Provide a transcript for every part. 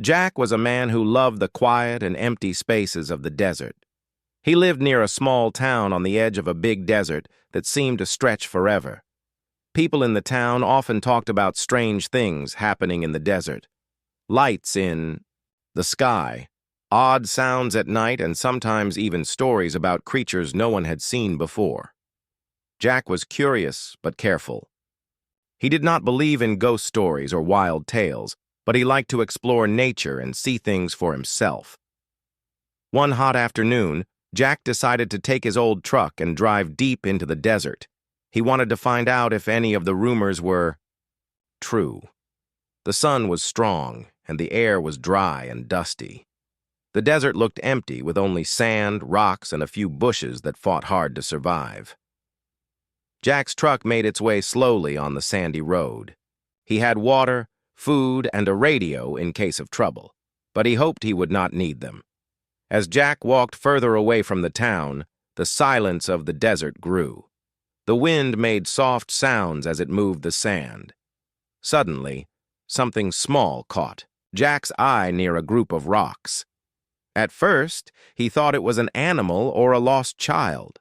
Jack was a man who loved the quiet and empty spaces of the desert. He lived near a small town on the edge of a big desert that seemed to stretch forever. People in the town often talked about strange things happening in the desert. Lights in the sky, odd sounds at night, and sometimes even stories about creatures no one had seen before. Jack was curious but careful. He did not believe in ghost stories or wild tales, but he liked to explore nature and see things for himself. One hot afternoon, Jack decided to take his old truck and drive deep into the desert. He wanted to find out if any of the rumors were true. The sun was strong, and the air was dry and dusty. The desert looked empty, with only sand, rocks, and a few bushes that fought hard to survive. Jack's truck made its way slowly on the sandy road. He had water, food, and a radio in case of trouble, but he hoped he would not need them. As Jack walked further away from the town, the silence of the desert grew. The wind made soft sounds as it moved the sand. Suddenly, something small caught Jack's eye near a group of rocks. At first, he thought it was an animal or a lost child.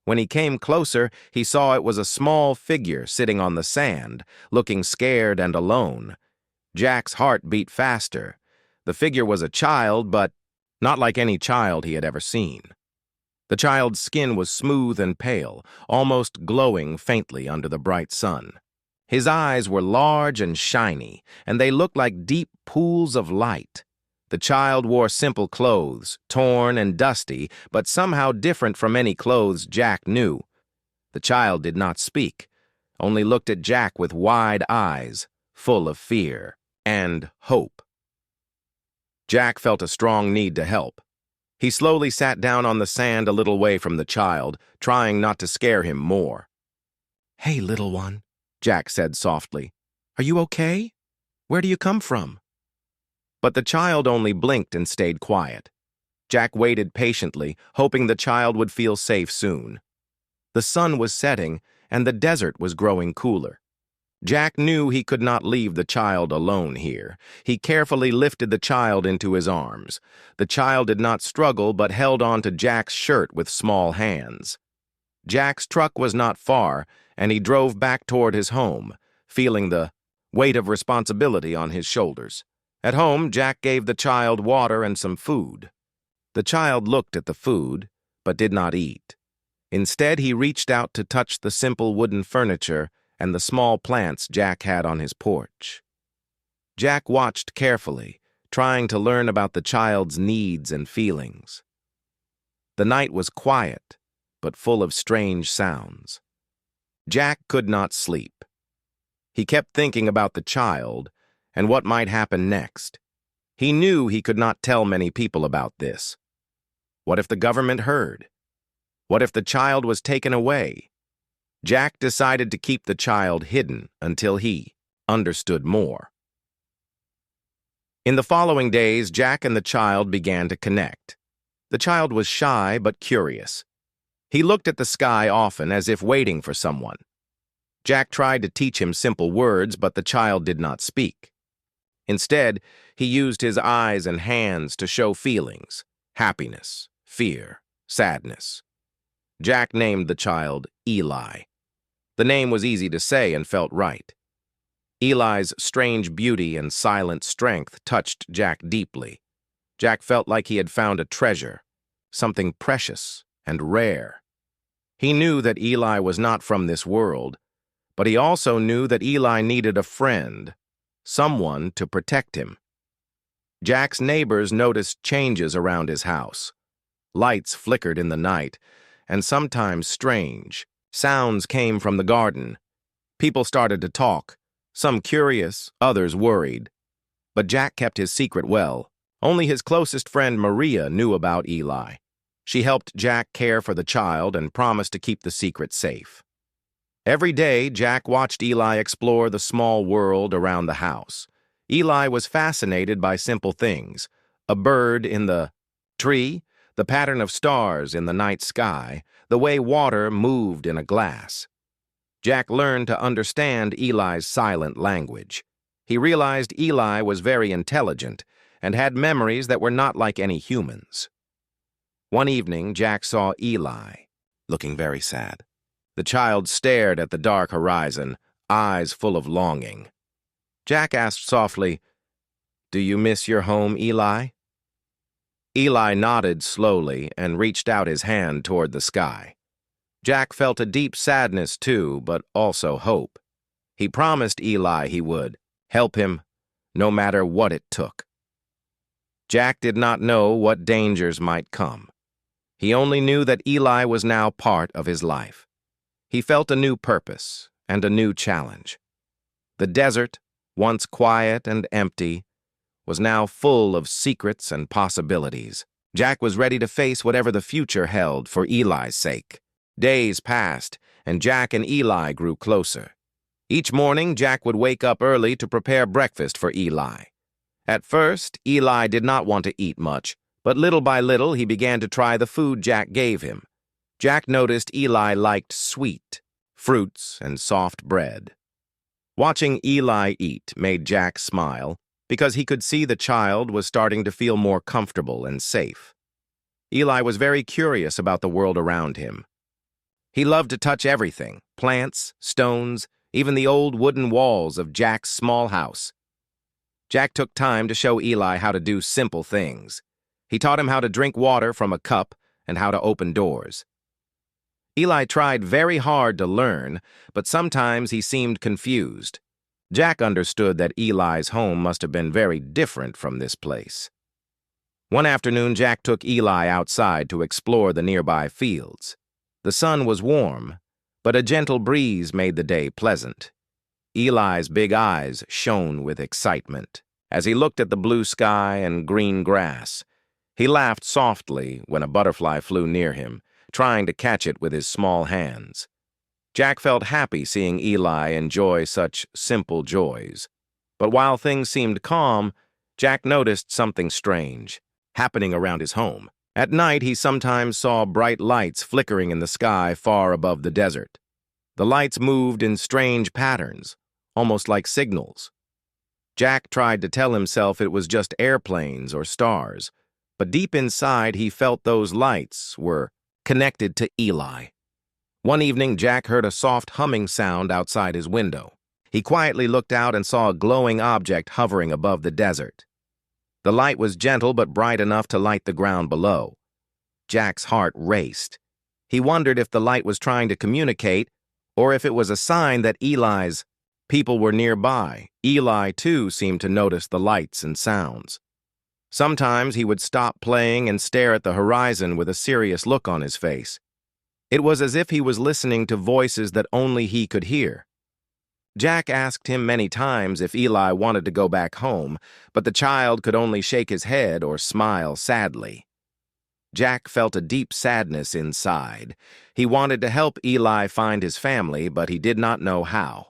When he came closer, he saw it was a small figure sitting on the sand, looking scared and alone. Jack's heart beat faster. The figure was a child, but not like any child he had ever seen. The child's skin was smooth and pale, almost glowing faintly under the bright sun. His eyes were large and shiny, and they looked like deep pools of light. The child wore simple clothes, torn and dusty, but somehow different from any clothes Jack knew. The child did not speak, only looked at Jack with wide eyes, full of fear and hope. Jack felt a strong need to help. He slowly sat down on the sand a little way from the child, trying not to scare him more. "Hey, little one," Jack said softly. "Are you okay? Where do you come from?" But the child only blinked and stayed quiet. Jack waited patiently, hoping the child would feel safe soon. The sun was setting, and the desert was growing cooler. Jack knew he could not leave the child alone here. He carefully lifted the child into his arms. The child did not struggle, but held on to Jack's shirt with small hands. Jack's truck was not far, and he drove back toward his home, feeling the weight of responsibility on his shoulders. At home, Jack gave the child water and some food. The child looked at the food, but did not eat. Instead, he reached out to touch the simple wooden furniture and the small plants Jack had on his porch. Jack watched carefully, trying to learn about the child's needs and feelings. The night was quiet, but full of strange sounds. Jack could not sleep. He kept thinking about the child and what might happen next. He knew he could not tell many people about this. What if the government heard? What if the child was taken away? Jack decided to keep the child hidden until he understood more. In the following days, Jack and the child began to connect. The child was shy but curious. He looked at the sky often as if waiting for someone. Jack tried to teach him simple words, but the child did not speak. Instead, he used his eyes and hands to show feelings: happiness, fear, sadness. Jack named the child Eli. The name was easy to say and felt right. Eli's strange beauty and silent strength touched Jack deeply. Jack felt like he had found a treasure, something precious and rare. He knew that Eli was not from this world, but he also knew that Eli needed a friend, someone to protect him. Jack's neighbors noticed changes around his house. Lights flickered in the night, and sometimes strange sounds came from the garden. People started to talk, some curious, others worried. But Jack kept his secret well. Only his closest friend Maria knew about Eli. She helped Jack care for the child and promised to keep the secret safe. Every day, Jack watched Eli explore the small world around the house. Eli was fascinated by simple things: a bird in the tree, the pattern of stars in the night sky, the way water moved in a glass. Jack learned to understand Eli's silent language. He realized Eli was very intelligent and had memories that were not like any humans. One evening, Jack saw Eli, looking very sad. The child stared at the dark horizon, eyes full of longing. Jack asked softly, "Do you miss your home, Eli?" Eli nodded slowly and reached out his hand toward the sky. Jack felt a deep sadness too, but also hope. He promised Eli he would help him, no matter what it took. Jack did not know what dangers might come. He only knew that Eli was now part of his life. He felt a new purpose and a new challenge. The desert, once quiet and empty, was now full of secrets and possibilities. Jack was ready to face whatever the future held for Eli's sake. Days passed, and Jack and Eli grew closer. Each morning, Jack would wake up early to prepare breakfast for Eli. At first, Eli did not want to eat much, but little by little he began to try the food Jack gave him. Jack noticed Eli liked sweet, fruits, and soft bread. Watching Eli eat made Jack smile because he could see the child was starting to feel more comfortable and safe. Eli was very curious about the world around him. He loved to touch everything, plants, stones, even the old wooden walls of Jack's small house. Jack took time to show Eli how to do simple things. He taught him how to drink water from a cup and how to open doors. Eli tried very hard to learn, but sometimes he seemed confused. Jack understood that Eli's home must have been very different from this place. One afternoon, Jack took Eli outside to explore the nearby fields. The sun was warm, but a gentle breeze made the day pleasant. Eli's big eyes shone with excitement as he looked at the blue sky and green grass. He laughed softly when a butterfly flew near him, trying to catch it with his small hands. Jack felt happy seeing Eli enjoy such simple joys. But while things seemed calm, Jack noticed something strange happening around his home. At night, he sometimes saw bright lights flickering in the sky far above the desert. The lights moved in strange patterns, almost like signals. Jack tried to tell himself it was just airplanes or stars, but deep inside he felt those lights were connected to Eli. One evening, Jack heard a soft humming sound outside his window. He quietly looked out and saw a glowing object hovering above the desert. The light was gentle but bright enough to light the ground below. Jack's heart raced. He wondered if the light was trying to communicate or if it was a sign that Eli's people were nearby. Eli, too, seemed to notice the lights and sounds. Sometimes he would stop playing and stare at the horizon with a serious look on his face. It was as if he was listening to voices that only he could hear. Jack asked him many times if Eli wanted to go back home, but the child could only shake his head or smile sadly. Jack felt a deep sadness inside. He wanted to help Eli find his family, but he did not know how.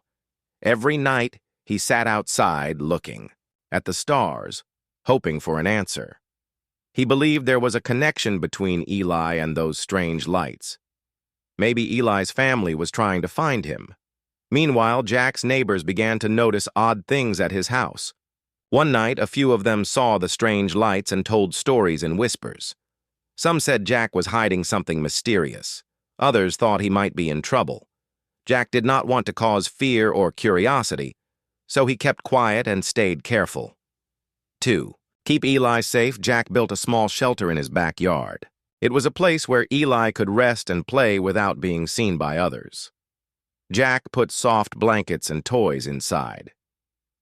Every night, he sat outside looking at the stars, hoping for an answer. He believed there was a connection between Eli and those strange lights. Maybe Eli's family was trying to find him. Meanwhile, Jack's neighbors began to notice odd things at his house. One night, a few of them saw the strange lights and told stories in whispers. Some said Jack was hiding something mysterious. Others thought he might be in trouble. Jack did not want to cause fear or curiosity, so he kept quiet and stayed careful. 2. Keep Eli safe, Jack built a small shelter in his backyard. It was a place where Eli could rest and play without being seen by others. Jack put soft blankets and toys inside.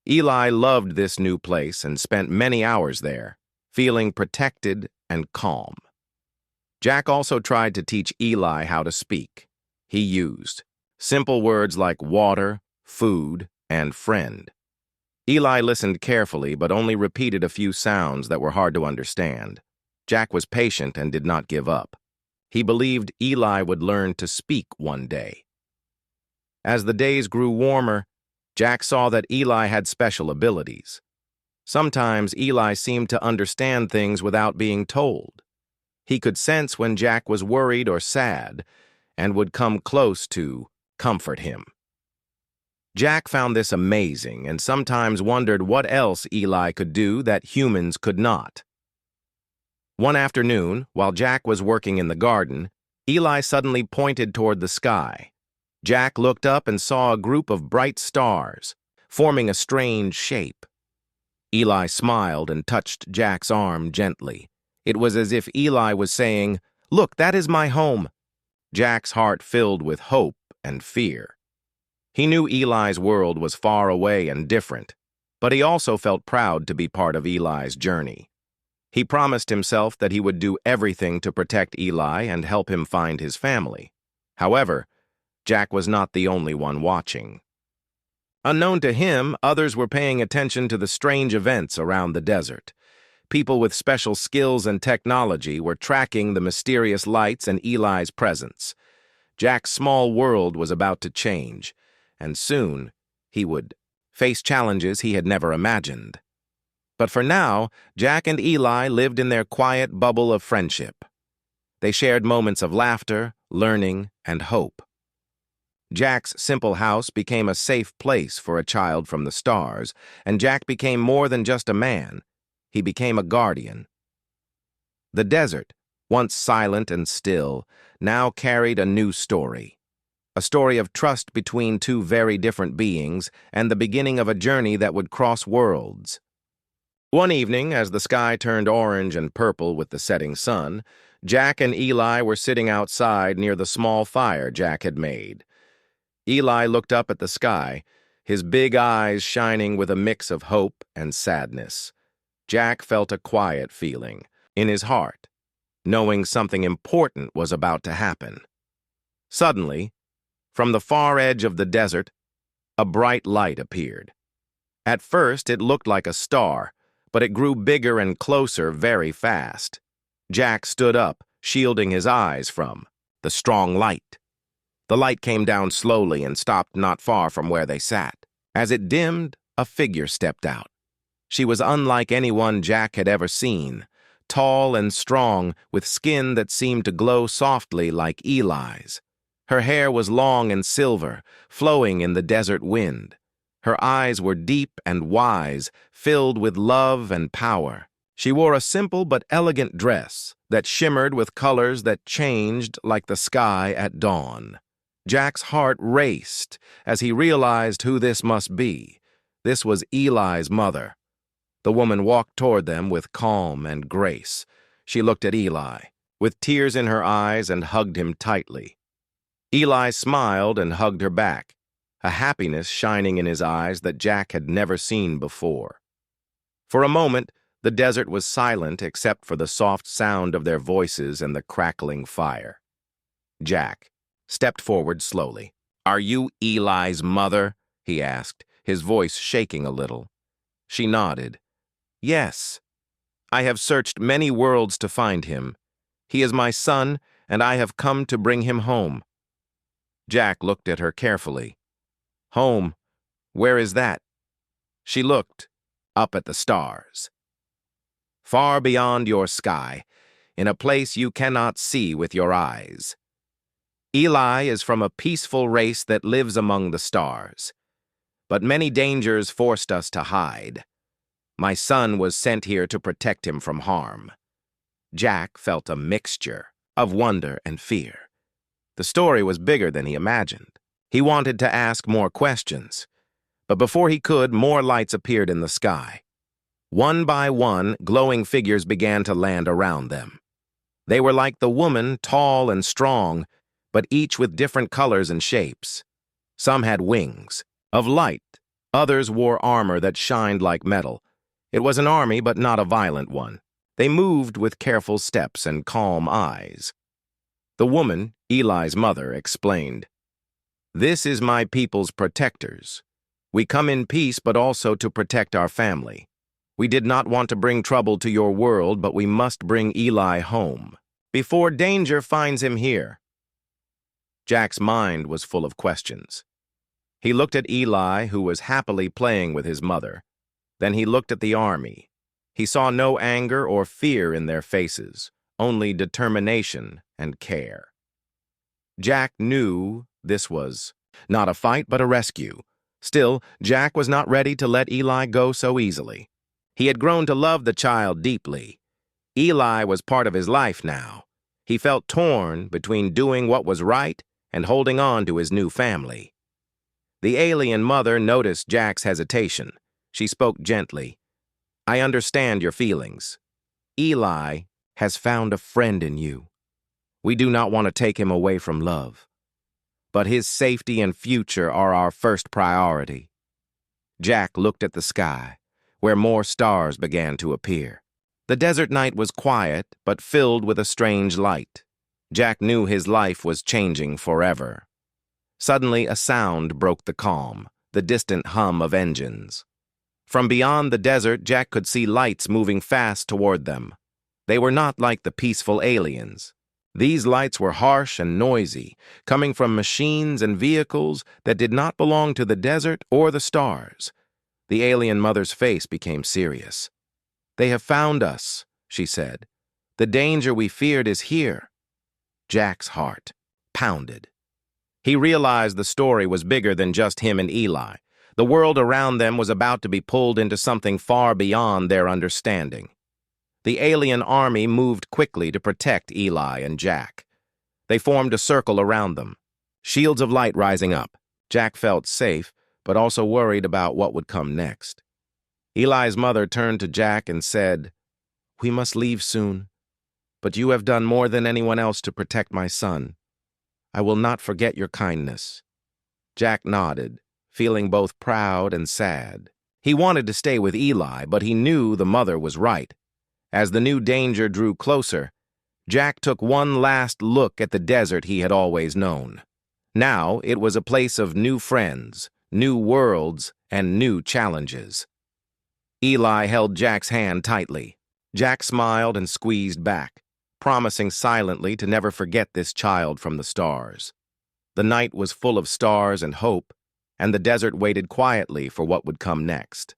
Eli loved this new place and spent many hours there, feeling protected and calm. Jack also tried to teach Eli how to speak. He used simple words like water, food, and friend. Eli listened carefully but only repeated a few sounds that were hard to understand. Jack was patient and did not give up. He believed Eli would learn to speak one day. As the days grew warmer, Jack saw that Eli had special abilities. Sometimes Eli seemed to understand things without being told. He could sense when Jack was worried or sad and would come close to comfort him. Jack found this amazing and sometimes wondered what else Eli could do that humans could not. One afternoon, while Jack was working in the garden, Eli suddenly pointed toward the sky. Jack looked up and saw a group of bright stars, forming a strange shape. Eli smiled and touched Jack's arm gently. It was as if Eli was saying, "Look, that is my home." Jack's heart filled with hope and fear. He knew Eli's world was far away and different, but he also felt proud to be part of Eli's journey. He promised himself that he would do everything to protect Eli and help him find his family. However, Jack was not the only one watching. Unknown to him, others were paying attention to the strange events around the desert. People with special skills and technology were tracking the mysterious lights and Eli's presence. Jack's small world was about to change, and soon he would face challenges he had never imagined. But for now, Jack and Eli lived in their quiet bubble of friendship. They shared moments of laughter, learning, and hope. Jack's simple house became a safe place for a child from the stars, and Jack became more than just a man. He became a guardian. The desert, once silent and still, now carried a new story. A story of trust between two very different beings and the beginning of a journey that would cross worlds. One evening, as the sky turned orange and purple with the setting sun, Jack and Eli were sitting outside near the small fire Jack had made. Eli looked up at the sky, his big eyes shining with a mix of hope and sadness. Jack felt a quiet feeling in his heart, knowing something important was about to happen. Suddenly, from the far edge of the desert, a bright light appeared. At first, it looked like a star, but it grew bigger and closer very fast. Jack stood up, shielding his eyes from the strong light. The light came down slowly and stopped not far from where they sat. As it dimmed, a figure stepped out. She was unlike anyone Jack had ever seen, tall and strong, with skin that seemed to glow softly like Eli's. Her hair was long and silver, flowing in the desert wind. Her eyes were deep and wise, filled with love and power. She wore a simple but elegant dress that shimmered with colors that changed like the sky at dawn. Jack's heart raced as he realized who this must be. This was Eli's mother. The woman walked toward them with calm and grace. She looked at Eli, with tears in her eyes, and hugged him tightly. Eli smiled and hugged her back, a happiness shining in his eyes that Jack had never seen before. For a moment, the desert was silent except for the soft sound of their voices and the crackling fire. Jack stepped forward slowly. "Are you Eli's mother?" he asked, his voice shaking a little. She nodded. "Yes. I have searched many worlds to find him. He is my son, and I have come to bring him home." Jack looked at her carefully. "Home? Where is that?" She looked up at the stars. "Far beyond your sky, in a place you cannot see with your eyes. Eli is from a peaceful race that lives among the stars. But many dangers forced us to hide. My son was sent here to protect him from harm." Jack felt a mixture of wonder and fear. The story was bigger than he imagined. He wanted to ask more questions, but before he could, more lights appeared in the sky. One by one, glowing figures began to land around them. They were like the woman, tall and strong, but each with different colors and shapes. Some had wings of light, others wore armor that shined like metal. It was an army, but not a violent one. They moved with careful steps and calm eyes. The woman, Eli's mother, explained, "This is my people's protectors. We come in peace, but also to protect our family. We did not want to bring trouble to your world, but we must bring Eli home before danger finds him here." Jack's mind was full of questions. He looked at Eli, who was happily playing with his mother. Then he looked at the army. He saw no anger or fear in their faces, only determination and care. Jack knew this was not a fight but a rescue, Still, Jack was not ready to let Eli go so easily. He had grown to love the child deeply. Eli was part of his life now. He felt torn between doing what was right and holding on to his new family. The alien mother noticed Jack's hesitation. She spoke gently. "I understand your feelings. Eli has found a friend in you. We do not want to take him away from love. But his safety and future are our first priority." Jack looked at the sky, where more stars began to appear. The desert night was quiet, but filled with a strange light. Jack knew his life was changing forever. Suddenly, a sound broke the calm, the distant hum of engines. From beyond the desert, Jack could see lights moving fast toward them. They were not like the peaceful aliens. These lights were harsh and noisy, coming from machines and vehicles that did not belong to the desert or the stars. The alien mother's face became serious. "They have found us," she said. "The danger we feared is here." Jack's heart pounded. He realized the story was bigger than just him and Eli. The world around them was about to be pulled into something far beyond their understanding. The alien army moved quickly to protect Eli and Jack. They formed a circle around them, shields of light rising up. Jack felt safe, but also worried about what would come next. Eli's mother turned to Jack and said, "We must leave soon, but you have done more than anyone else to protect my son. I will not forget your kindness." Jack nodded, feeling both proud and sad. He wanted to stay with Eli, but he knew the mother was right. As the new danger drew closer, Jack took one last look at the desert he had always known. Now it was a place of new friends, new worlds, and new challenges. Eli held Jack's hand tightly. Jack smiled and squeezed back, promising silently to never forget this child from the stars. The night was full of stars and hope, and the desert waited quietly for what would come next.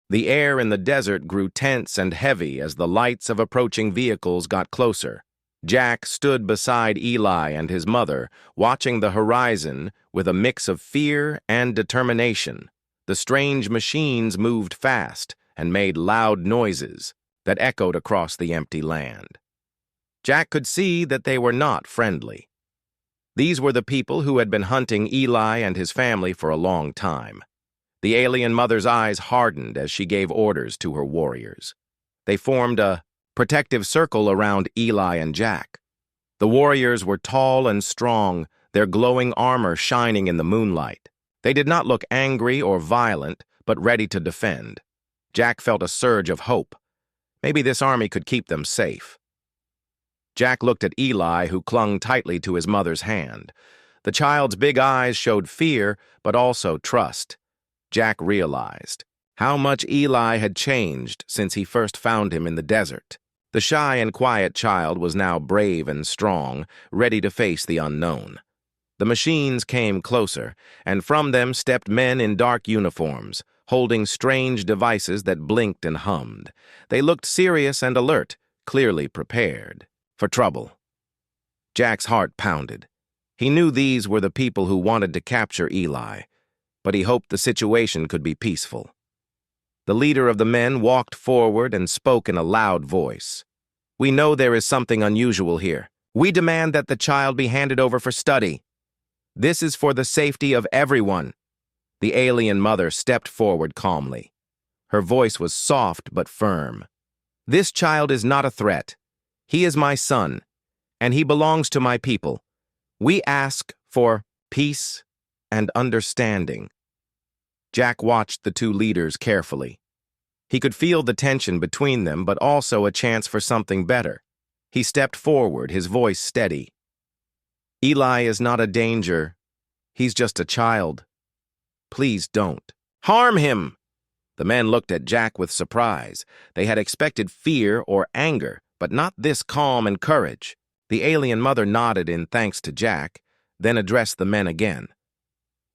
The air in the desert grew tense and heavy as the lights of approaching vehicles got closer. Jack stood beside Eli and his mother, watching the horizon with a mix of fear and determination. The strange machines moved fast and made loud noises that echoed across the empty land. Jack could see that they were not friendly. These were the people who had been hunting Eli and his family for a long time. The alien mother's eyes hardened as she gave orders to her warriors. They formed a protective circle around Eli and Jack. The warriors were tall and strong, their glowing armor shining in the moonlight. They did not look angry or violent, but ready to defend. Jack felt a surge of hope. Maybe this army could keep them safe. Jack looked at Eli, who clung tightly to his mother's hand. The child's big eyes showed fear, but also trust. Jack realized how much Eli had changed since he first found him in the desert. The shy and quiet child was now brave and strong, ready to face the unknown. The machines came closer, and from them stepped men in dark uniforms, holding strange devices that blinked and hummed. They looked serious and alert, clearly prepared for trouble. Jack's heart pounded. He knew these were the people who wanted to capture Eli, but he hoped the situation could be peaceful. The leader of the men walked forward and spoke in a loud voice. "We know there is something unusual here. We demand that the child be handed over for study. This is for the safety of everyone." The alien mother stepped forward calmly. Her voice was soft but firm. "This child is not a threat. He is my son, and he belongs to my people. We ask for peace and understanding." Jack watched the two leaders carefully. He could feel the tension between them, but also a chance for something better. He stepped forward, his voice steady. "Eli is not a danger. He's just a child. Please don't harm him." The men looked at Jack with surprise. They had expected fear or anger, but not this calm and courage. The alien mother nodded in thanks to Jack, then addressed the men again.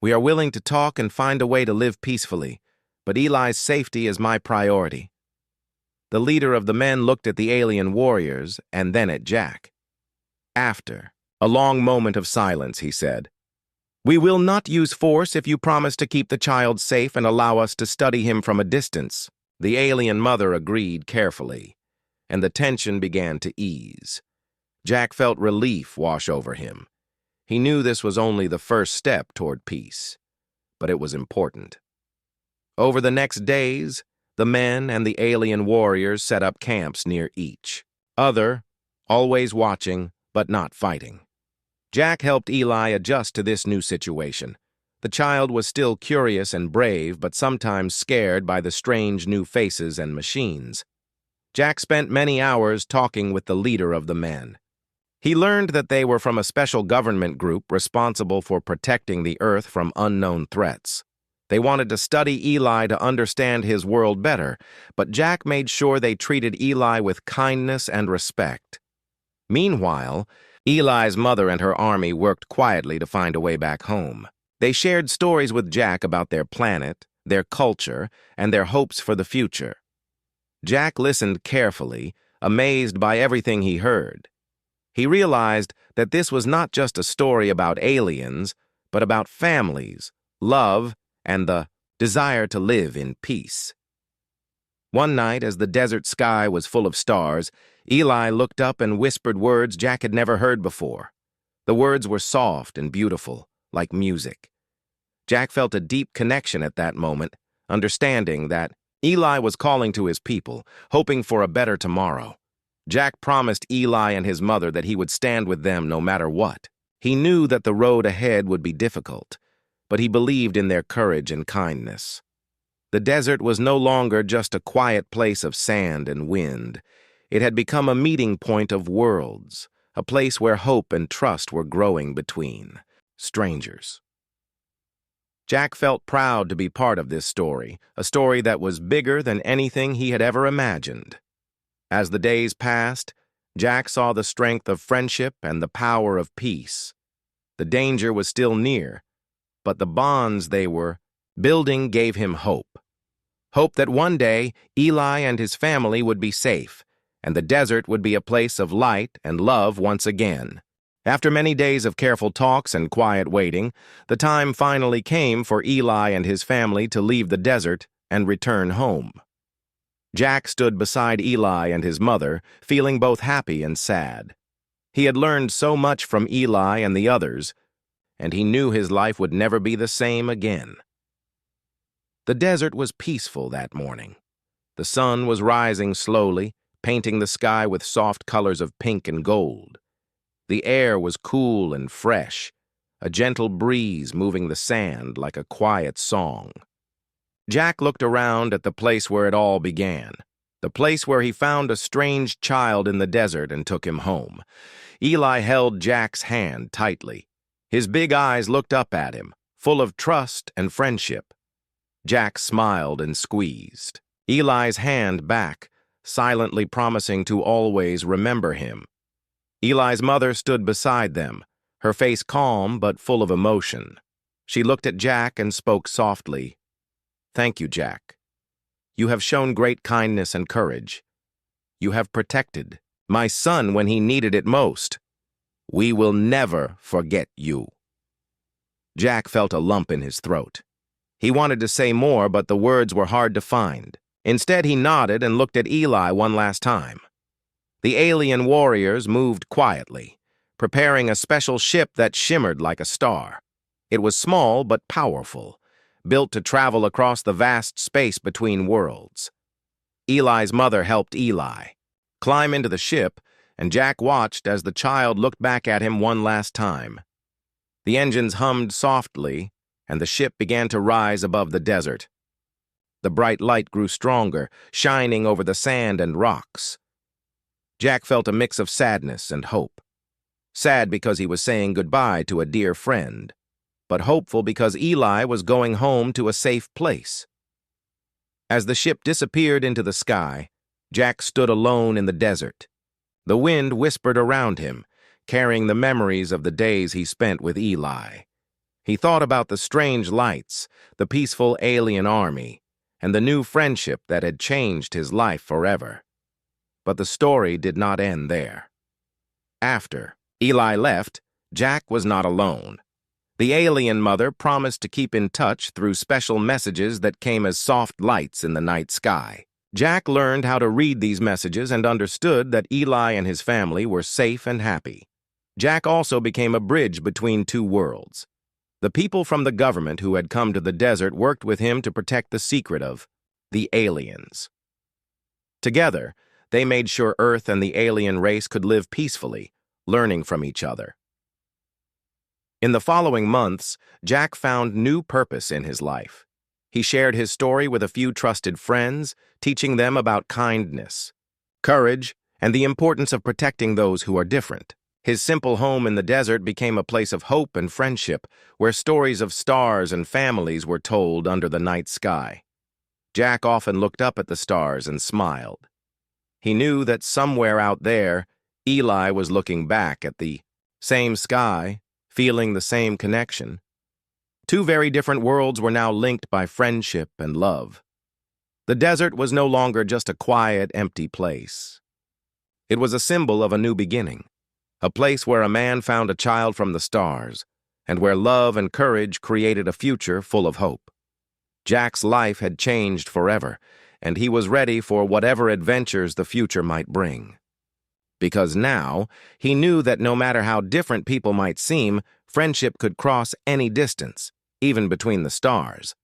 "We are willing to talk and find a way to live peacefully, but Eli's safety is my priority." The leader of the men looked at the alien warriors and then at Jack. After a long moment of silence, he said, We will not use force if you promise to keep the child safe and allow us to study him from a distance. The alien mother agreed carefully, and the tension began to ease. Jack felt relief wash over him. He knew this was only the first step toward peace, but it was important. Over the next days, the men and the alien warriors set up camps near each other, always watching but not fighting. Jack helped Eli adjust to this new situation. The child was still curious and brave, but sometimes scared by the strange new faces and machines. Jack spent many hours talking with the leader of the men. He learned that they were from a special government group responsible for protecting the Earth from unknown threats. They wanted to study Eli to understand his world better, but Jack made sure they treated Eli with kindness and respect. Meanwhile, Eli's mother and her army worked quietly to find a way back home. They shared stories with Jack about their planet, their culture, and their hopes for the future. Jack listened carefully, amazed by everything he heard. He realized that this was not just a story about aliens, but about families, love, and the desire to live in peace. One night, as the desert sky was full of stars, Eli looked up and whispered words Jack had never heard before. The words were soft and beautiful, like music. Jack felt a deep connection at that moment, understanding that Eli was calling to his people, hoping for a better tomorrow. Jack promised Eli and his mother that he would stand with them no matter what. He knew that the road ahead would be difficult, but he believed in their courage and kindness. The desert was no longer just a quiet place of sand and wind. It had become a meeting point of worlds, a place where hope and trust were growing between strangers. Jack felt proud to be part of this story, a story that was bigger than anything he had ever imagined. As the days passed, Jack saw the strength of friendship and the power of peace. The danger was still near, but the bonds they were building gave him hope. Hope that one day Eli and his family would be safe, and the desert would be a place of light and love once again. After many days of careful talks and quiet waiting, the time finally came for Eli and his family to leave the desert and return home. Jack stood beside Eli and his mother, feeling both happy and sad. He had learned so much from Eli and the others, and he knew his life would never be the same again. The desert was peaceful that morning. The sun was rising slowly, painting the sky with soft colors of pink and gold. The air was cool and fresh, a gentle breeze moving the sand like a quiet song. Jack looked around at the place where it all began, the place where he found a strange child in the desert and took him home. Eli held Jack's hand tightly. His big eyes looked up at him, full of trust and friendship. Jack smiled and squeezed Eli's hand back, silently promising to always remember him. Eli's mother stood beside them, her face calm but full of emotion. She looked at Jack and spoke softly. "Thank you, Jack. You have shown great kindness and courage. You have protected my son when he needed it most. We will never forget you." Jack felt a lump in his throat. He wanted to say more, but the words were hard to find. Instead, he nodded and looked at Eli one last time. The alien warriors moved quietly, preparing a special ship that shimmered like a star. It was small but powerful, built to travel across the vast space between worlds. Eli's mother helped Eli climb into the ship, and Jack watched as the child looked back at him one last time. The engines hummed softly, and the ship began to rise above the desert. The bright light grew stronger, shining over the sand and rocks. Jack felt a mix of sadness and hope. Sad because he was saying goodbye to a dear friend, but hopeful because Eli was going home to a safe place. As the ship disappeared into the sky, Jack stood alone in the desert. The wind whispered around him, carrying the memories of the days he spent with Eli. He thought about the strange lights, the peaceful alien army, and the new friendship that had changed his life forever. But the story did not end there. After Eli left, Jack was not alone. The alien mother promised to keep in touch through special messages that came as soft lights in the night sky. Jack learned how to read these messages and understood that Eli and his family were safe and happy. Jack also became a bridge between two worlds. The people from the government who had come to the desert worked with him to protect the secret of the aliens. Together, they made sure Earth and the alien race could live peacefully, learning from each other. In the following months, Jack found new purpose in his life. He shared his story with a few trusted friends, teaching them about kindness, courage, and the importance of protecting those who are different. His simple home in the desert became a place of hope and friendship, where stories of stars and families were told under the night sky. Jack often looked up at the stars and smiled. He knew that somewhere out there, Eli was looking back at the same sky, feeling the same connection. Two very different worlds were now linked by friendship and love. The desert was no longer just a quiet, empty place. It was a symbol of a new beginning, a place where a man found a child from the stars, and where love and courage created a future full of hope. Jack's life had changed forever, and he was ready for whatever adventures the future might bring. Because now, he knew that no matter how different people might seem, friendship could cross any distance, even between the stars.